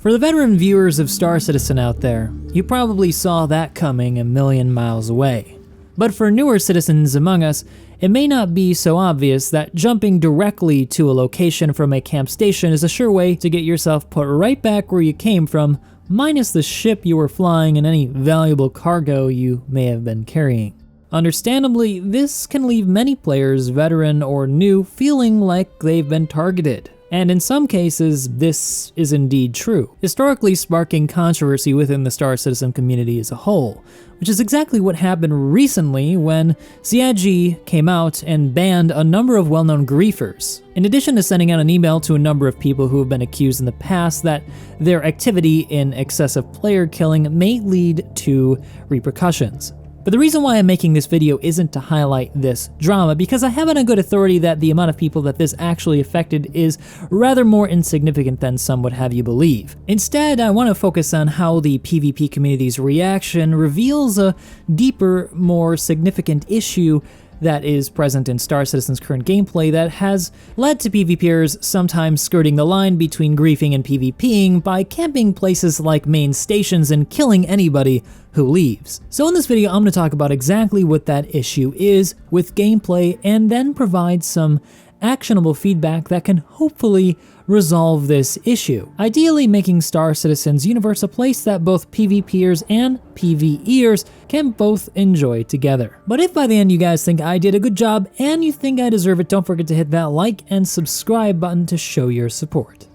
For the veteran viewers of Star Citizen out there, you probably saw that coming a million miles away. But for newer citizens among us, it may not be so obvious that jumping directly to a location from a camp station is a sure way to get yourself put right back where you came from, minus the ship you were flying and any valuable cargo you may have been carrying. Understandably, this can leave many players, veteran or new, feeling like they've been targeted. And in some cases, this is indeed true, historically sparking controversy within the Star Citizen community as a whole, which is exactly what happened recently when CIG came out and banned a number of well-known griefers, in addition to sending out an email to a number of people who have been accused in the past that their activity in excessive player killing may lead to repercussions. But the reason why I'm making this video isn't to highlight this drama, because I have it on good authority that the amount of people that this actually affected is rather more insignificant than some would have you believe. Instead, I want to focus on how the PvP community's reaction reveals a deeper, more significant issue that is present in Star Citizen's current gameplay that has led to PvPers sometimes skirting the line between griefing and PvPing by camping places like main stations and killing anybody who leaves. So in this video, I'm going to talk about exactly what that issue is with gameplay and then provide some actionable feedback that can hopefully resolve this issue, ideally making Star Citizen's universe a place that both PvPers and PvEers can both enjoy together. But if by the end you guys think I did a good job and you think I deserve it, don't forget to hit that like and subscribe button to show your support.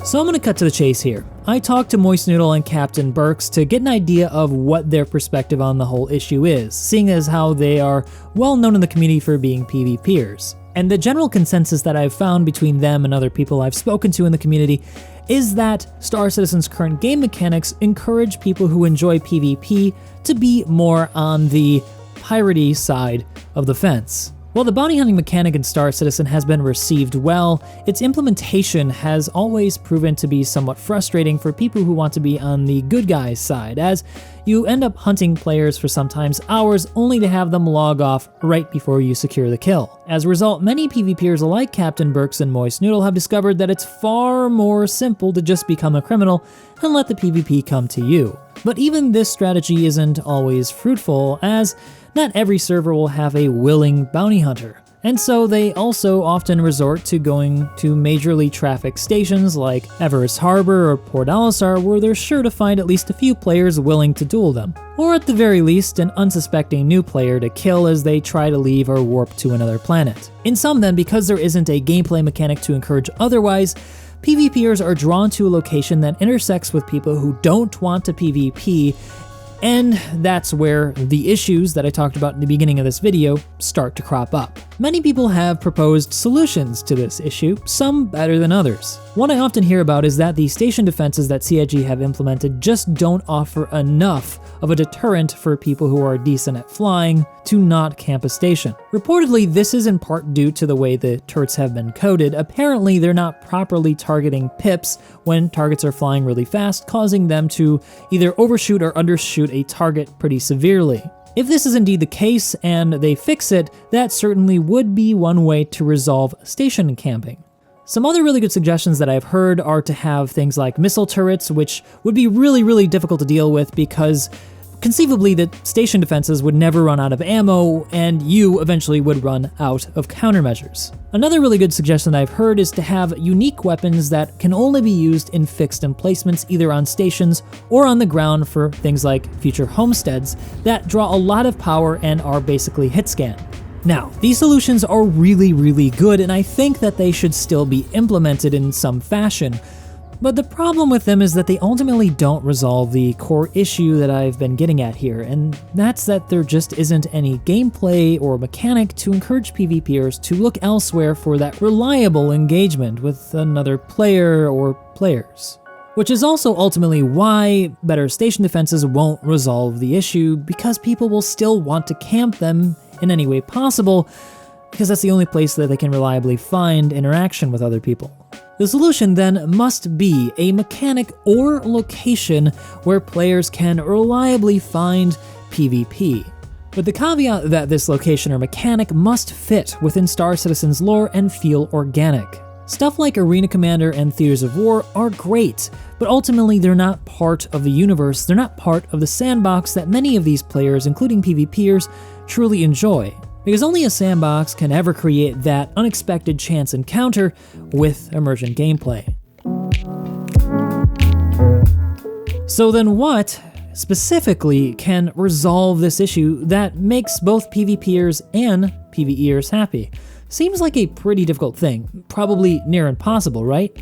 So I'm going to cut to the chase here. I talked to Moist Noodle and Captain Burks to get an idea of what their perspective on the whole issue is, seeing as how they are well known in the community for being PvPers. And the general consensus that I've found between them and other people I've spoken to in the community is that Star Citizen's current game mechanics encourage people who enjoy PvP to be more on the piratey side of the fence. While the bounty hunting mechanic in Star Citizen has been received well, its implementation has always proven to be somewhat frustrating for people who want to be on the good guys' side, as you end up hunting players for sometimes hours only to have them log off right before you secure the kill. As a result, many PvPers like Captain Burks and Moist Noodle have discovered that it's far more simple to just become a criminal and let the PvP come to you. But even this strategy isn't always fruitful, as not every server will have a willing bounty hunter, and so they also often resort to going to majorly trafficked stations like Everest Harbor or Port Alisar, where they're sure to find at least a few players willing to duel them, or at the very least an unsuspecting new player to kill as they try to leave or warp to another planet. In sum then, because there isn't a gameplay mechanic to encourage otherwise, PvPers are drawn to a location that intersects with people who don't want to PvP, and that's where the issues that I talked about in the beginning of this video start to crop up. Many people have proposed solutions to this issue, some better than others. One I often hear about is that the station defenses that CIG have implemented just don't offer enough of a deterrent for people who are decent at flying to not camp a station. Reportedly, this is in part due to the way the turrets have been coded. Apparently, they're not properly targeting pips when targets are flying really fast, causing them to either overshoot or undershoot a target pretty severely. If this is indeed the case and they fix it, that certainly would be one way to resolve station camping. Some other really good suggestions that I've heard are to have things like missile turrets, which would be really difficult to deal with because conceivably the station defenses would never run out of ammo and you eventually would run out of countermeasures. Another really good suggestion I've heard is to have unique weapons that can only be used in fixed emplacements either on stations or on the ground for things like future homesteads that draw a lot of power and are basically hit scan. Now, these solutions are really good and I think that they should still be implemented in some fashion. But the problem with them is that they ultimately don't resolve the core issue that I've been getting at here, and that's that there just isn't any gameplay or mechanic to encourage PvPers to look elsewhere for that reliable engagement with another player or players. Which is also ultimately why better station defenses won't resolve the issue, because people will still want to camp them in any way possible, because that's the only place that they can reliably find interaction with other people. The solution then must be a mechanic or location where players can reliably find PvP. with the caveat that this location or mechanic must fit within Star Citizen's lore and feel organic. Stuff like Arena Commander and Theaters of War are great, but ultimately they're not part of the universe, they're not part of the sandbox that many of these players, including PvPers, truly enjoy. Because only a sandbox can ever create that unexpected chance encounter with emergent gameplay. So then what specifically can resolve this issue that makes both PvPers and PvEers happy? Seems like a pretty difficult thing, probably near impossible, right?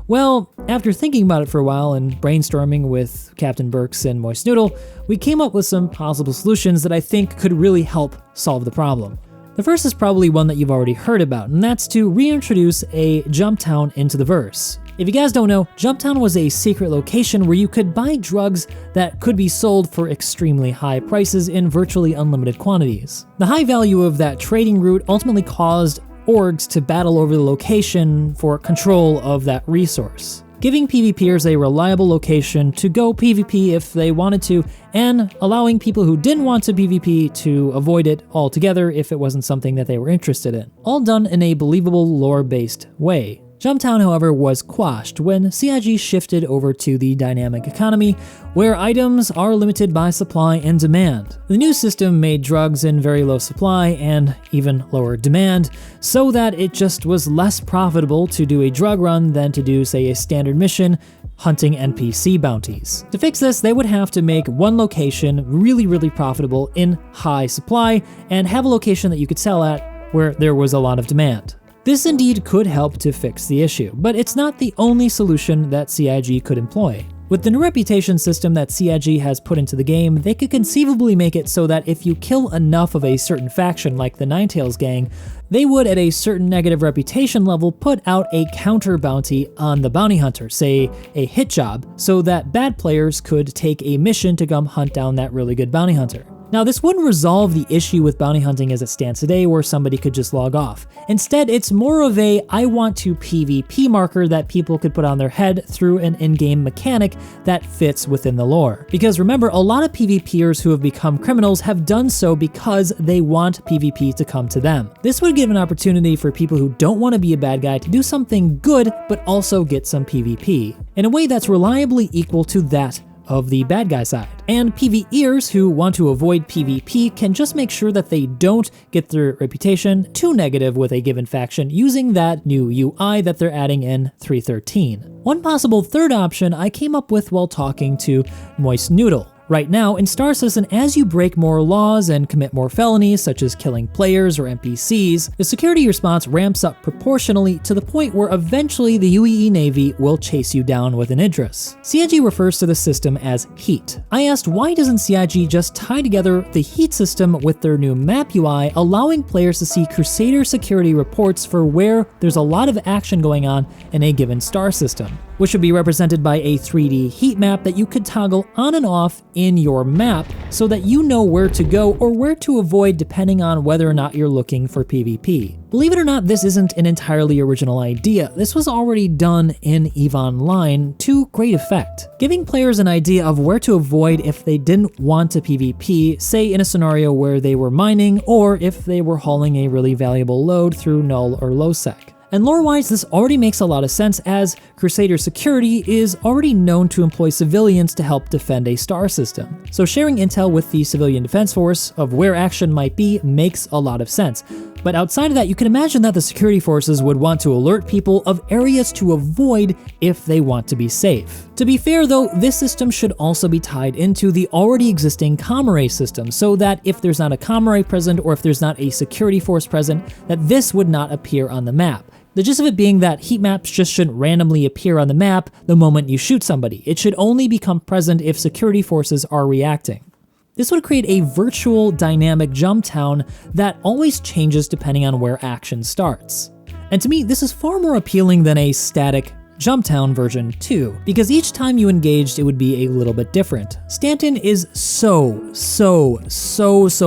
Well, after thinking about it for a while and brainstorming with Captain Burks and Moist Noodle, we came up with some possible solutions that I think could really help solve the problem. The first is probably one that you've already heard about, and that's to reintroduce a Jumptown into the verse. If you guys don't know, Jumptown was a secret location where you could buy drugs that could be sold for extremely high prices in virtually unlimited quantities. The high value of that trading route ultimately caused orgs to battle over the location for control of that resource, giving PvPers a reliable location to go PvP if they wanted to, and allowing people who didn't want to PvP to avoid it altogether if it wasn't something that they were interested in. All done in a believable lore-based way. Jumptown, however, was quashed when CIG shifted over to the dynamic economy, where items are limited by supply and demand. The new system made drugs in very low supply and even lower demand, so that it just was less profitable to do a drug run than to do, say, a standard mission hunting NPC bounties. To fix this, they would have to make one location really profitable in high supply and have a location that you could sell at where there was a lot of demand. This indeed could help to fix the issue, but it's not the only solution that CIG could employ. With the new reputation system that CIG has put into the game, they could conceivably make it so that if you kill enough of a certain faction like the Ninetales gang, they would at a certain negative reputation level put out a counter bounty on the bounty hunter, say a hit job, so that bad players could take a mission to come hunt down that really good bounty hunter. Now, this wouldn't resolve the issue with bounty hunting as it stands today, where somebody could just log off. Instead, it's more of a I want to PvP marker that people could put on their head through an in-game mechanic that fits within the lore. Because remember, a lot of PvPers who have become criminals have done so because they want PvP to come to them. This would give an opportunity for people who don't want to be a bad guy to do something good, but also get some PvP, in a way that's reliably equal to that of the bad guy side. And PvEers who want to avoid PvP can just make sure that they don't get their reputation too negative with a given faction using that new UI that they're adding in 3.13. One possible third option I came up with while talking to Moist Noodle. Right now, in Star Citizen, as you break more laws and commit more felonies, such as killing players or NPCs, the security response ramps up proportionally to the point where eventually the UEE Navy will chase you down with an Idris. CIG refers to the system as heat. I asked why doesn't CIG just tie together the heat system with their new map UI, allowing players to see Crusader security reports for where there's a lot of action going on in a given star system, which would be represented by a 3D heat map that you could toggle on and off in your map so that you know where to go or where to avoid depending on whether or not you're looking for PvP. Believe it or not, this isn't an entirely original idea. This was already done in EVE Online to great effect, giving players an idea of where to avoid if they didn't want to PvP, say in a scenario where they were mining or if they were hauling a really valuable load through null or lowsec. And lore-wise, this already makes a lot of sense as Crusader security is already known to employ civilians to help defend a star system. So sharing intel with the civilian defense force of where action might be makes a lot of sense. But outside of that, you can imagine that the security forces would want to alert people of areas to avoid if they want to be safe. To be fair though, this system should also be tied into the already existing comm system, so that if there's not a comm present or if there's not a security force present, that this would not appear on the map. The gist of it being that heat maps just shouldn't randomly appear on the map the moment you shoot somebody. It should only become present if security forces are reacting. This would create a virtual dynamic Jumptown that always changes depending on where action starts. And to me, this is far more appealing than a static Jumptown version 2, because each time you engaged, it would be a little bit different. Stanton is so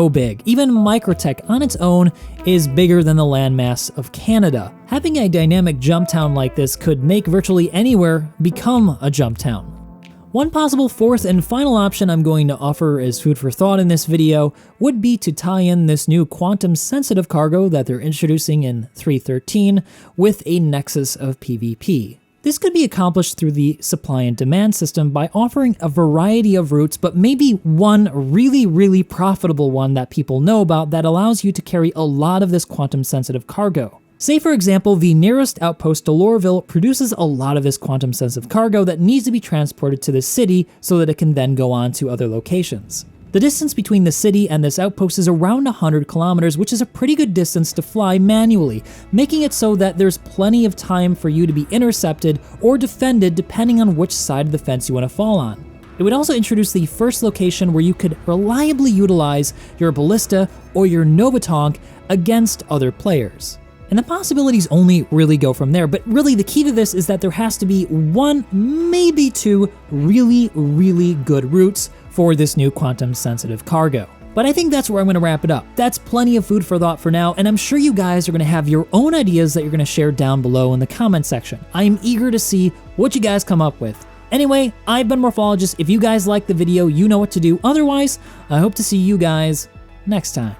big. Even Microtech on its own is bigger than the landmass of Canada. Having a dynamic Jumptown like this could make virtually anywhere become a Jumptown. One possible fourth and final option I'm going to offer as food for thought in this video would be to tie in this new quantum sensitive cargo that they're introducing in 3.13 with a nexus of PvP. This could be accomplished through the supply and demand system by offering a variety of routes, but maybe one really profitable one that people know about that allows you to carry a lot of this quantum sensitive cargo. Say for example, the nearest outpost to Lorville produces a lot of this quantum sensitive cargo that needs to be transported to the city so that it can then go on to other locations. The distance between the city and this outpost is around 100 kilometers, which is a pretty good distance to fly manually, making it so that there's plenty of time for you to be intercepted or defended depending on which side of the fence you want to fall on. It would also introduce the first location where you could reliably utilize your ballista or your Novatonk against other players. And the possibilities only really go from there, but really the key to this is that there has to be one, maybe two really good routes for this new quantum sensitive cargo. But I think that's where I'm going to wrap it up. That's plenty of food for thought for now, and I'm sure you guys are going to have your own ideas that you're going to share down below in the comment section. I am eager to see what you guys come up with. Anyway, I've been Morphologist. If you guys liked the video, you know what to do. Otherwise, I hope to see you guys next time.